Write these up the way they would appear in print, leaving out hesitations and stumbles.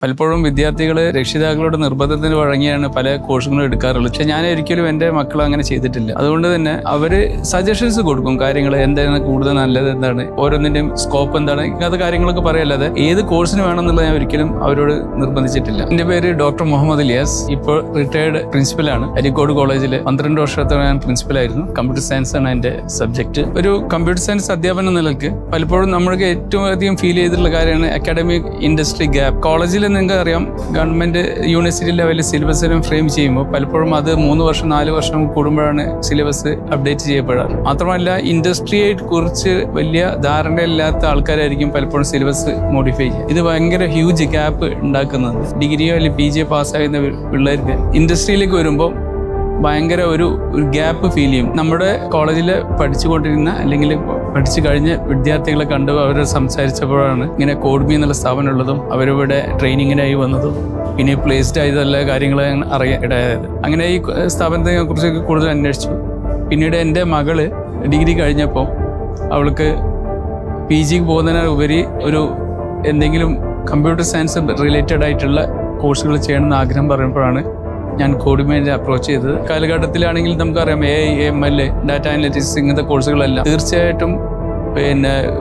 പലപ്പോഴും വിദ്യാർത്ഥികൾ രക്ഷിതാക്കളുടെ നിർബന്ധത്തിന് വഴങ്ങിയാണ് പല കോഴ്സുകളും എടുക്കാറുള്ളത്. പക്ഷെ ഞാൻ ഒരിക്കലും എൻ്റെ മക്കൾ അങ്ങനെ ചെയ്തിട്ടില്ല. അതുകൊണ്ട് തന്നെ അവർ സജഷൻസ് കൊടുക്കും, കാര്യങ്ങൾ എന്താണ് കൂടുതൽ നല്ലത്, എന്താണ് ഓരോന്നിൻ്റെയും സ്കോപ്പ് എന്താണ്, ഇങ്ങനത്തെ കാര്യങ്ങളൊക്കെ പറയല്ലാതെ ഏത് കോഴ്സിന് വേണമെന്നുള്ളത് ഞാൻ ഒരിക്കലും അവരോട് നിർബന്ധിച്ചിട്ടില്ല. എൻ്റെ പേര് ഡോക്ടർ മുഹമ്മദ് ഇലിയാസ്. ഇപ്പോൾ റിട്ടയർഡ് പ്രിൻസിപ്പലാണ്. അരീക്കോട് കോളേജിൽ 12 വർഷത്തോളം ഞാൻ പ്രിൻസിപ്പലായിരുന്നു. കമ്പ്യൂട്ടർ സയൻസ് ആണ് എൻ്റെ സബ്ജക്ട്. ഒരു കമ്പ്യൂട്ടർ സയൻസ് അധ്യാപന നിലയ്ക്ക് പലപ്പോഴും നമ്മൾക്ക് ഏറ്റവും അധികം ഫീൽ ചെയ്തിട്ടുള്ള കാര്യമാണ് അക്കാഡമിക് ഇൻഡസ്ട്രി ഗ്യാപ്പ്. കോളേജിൽ നിങ്ങൾക്ക് അറിയാം, ഗവൺമെന്റ് യൂണിവേഴ്സിറ്റി ലെവലിൽ സിലബസിലും ഫ്രെയിം ചെയ്യുമ്പോൾ പലപ്പോഴും അത് 3 വർഷം 4 വർഷം കൂടുമ്പോഴാണ് സിലബസ് അപ്ഡേറ്റ് ചെയ്യപ്പെടാറ്. മാത്രമല്ല ഇൻഡസ്ട്രിയെ കുറിച്ച് വലിയ ധാരണയില്ലാത്ത ആൾക്കാരായിരിക്കും പലപ്പോഴും സിലബസ് മോഡിഫൈ ചെയ്യുക. ഇത് ഭയങ്കര ഹ്യൂജ് ഗ്യാപ്പ് ഉണ്ടാക്കുന്നത്. ഡിഗ്രിയോ അല്ലെങ്കിൽ PG പാസ്സാകുന്ന പിള്ളേർക്ക് ഇൻഡസ്ട്രിയിലേക്ക് വരുമ്പോൾ ഭയങ്കര ഒരു ഗ്യാപ്പ് ഫീൽ ചെയ്യും. നമ്മുടെ കോളേജിൽ പഠിച്ചുകൊണ്ടിരുന്ന അല്ലെങ്കിൽ പഠിച്ചു കഴിഞ്ഞ വിദ്യാർത്ഥികളെ കണ്ട് അവർ സംസാരിച്ചപ്പോഴാണ് ഇങ്ങനെ കോഡ്മി എന്നുള്ള സ്ഥാപനം ഉള്ളതും അവരിവിടെ ട്രെയിനിങ്ങിനായി വന്നതും പിന്നെ പ്ലേസ്ഡ് ആയതല്ല കാര്യങ്ങൾ അറിയാൻ ഇടയായത്. അങ്ങനെ ഈ സ്ഥാപനത്തെ കുറിച്ചൊക്കെ കൂടുതൽ അന്വേഷിച്ചു. പിന്നീട് എൻ്റെ മകള് ഡിഗ്രി കഴിഞ്ഞപ്പോൾ അവൾക്ക് PGക്ക് പോകുന്നതിനുപരി ഒരു എന്തെങ്കിലും കമ്പ്യൂട്ടർ സയൻസ് റിലേറ്റഡ് ആയിട്ടുള്ള കോഴ്സുകൾ ചെയ്യണമെന്ന് ആഗ്രഹം പറയുമ്പോഴാണ് ഞാൻ കോഡിമേനെ അപ്രോച്ച് ചെയ്തത്. കാലഘട്ടത്തിലാണെങ്കിൽ നമുക്കറിയാം AI, ML, ഡാറ്റ അനലിറ്റിക്സ് ഇങ്ങനത്തെ കോഴ്സുകളെല്ലാം തീർച്ചയായിട്ടും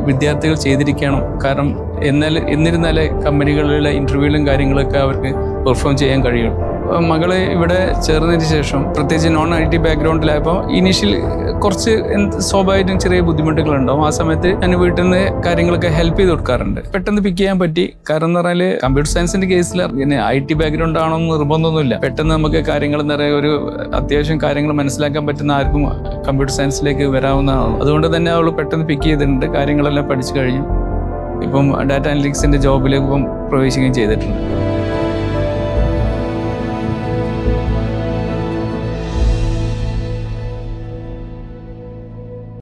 വിദ്യാർത്ഥികൾ ചെയ്തിരിക്കണം. കാരണം എന്നിരുന്നാലേ കമ്പനികളിലെ ഇൻ്റർവ്യൂവിലും കാര്യങ്ങളൊക്കെ അവർക്ക് പെർഫോം ചെയ്യാൻ കഴിയും. മകള് ഇവിടെ ചേർന്നതിന് ശേഷം പ്രത്യേകിച്ച് IT ബാക്ക്ഗ്രൗണ്ടിലായപ്പോൾ ഇനീഷ്യൽ കുറച്ച് സ്വാഭാവികമായിട്ടും ചെറിയ ബുദ്ധിമുട്ടുകളുണ്ടാവും. ആ സമയത്ത് ഞാൻ വീട്ടിൽ നിന്ന് കാര്യങ്ങളൊക്കെ ഹെൽപ്പ് ചെയ്ത് കൊടുക്കാറുണ്ട്. പെട്ടെന്ന് പിക്ക് ചെയ്യാൻ പറ്റി. കാരണം എന്ന് പറഞ്ഞാൽ കമ്പ്യൂട്ടർ സയൻസിന്റെ കേസിൽ പിന്നെ IT ബാക്ക്ഗ്രൗണ്ട് ആണോന്ന് നിർബന്ധമൊന്നുമില്ല. പെട്ടെന്ന് നമുക്ക് കാര്യങ്ങൾ എന്താ പറയുക, ഒരു അത്യാവശ്യം കാര്യങ്ങൾ മനസ്സിലാക്കാൻ പറ്റുന്ന ആർക്കും കമ്പ്യൂട്ടർ സയൻസിലേക്ക് വരാവുന്നതാണ്. അതുകൊണ്ട് തന്നെ അവൾ പെട്ടെന്ന് പിക്ക് ചെയ്തിട്ടുണ്ട്. കാര്യങ്ങളെല്ലാം പഠിച്ചു കഴിഞ്ഞു. ഇപ്പം ഡാറ്റ അനലിറ്റിക്സിന്റെ ജോബിലേക്ക് പ്രവേശിക്കുകയും ചെയ്തിട്ടുണ്ട്.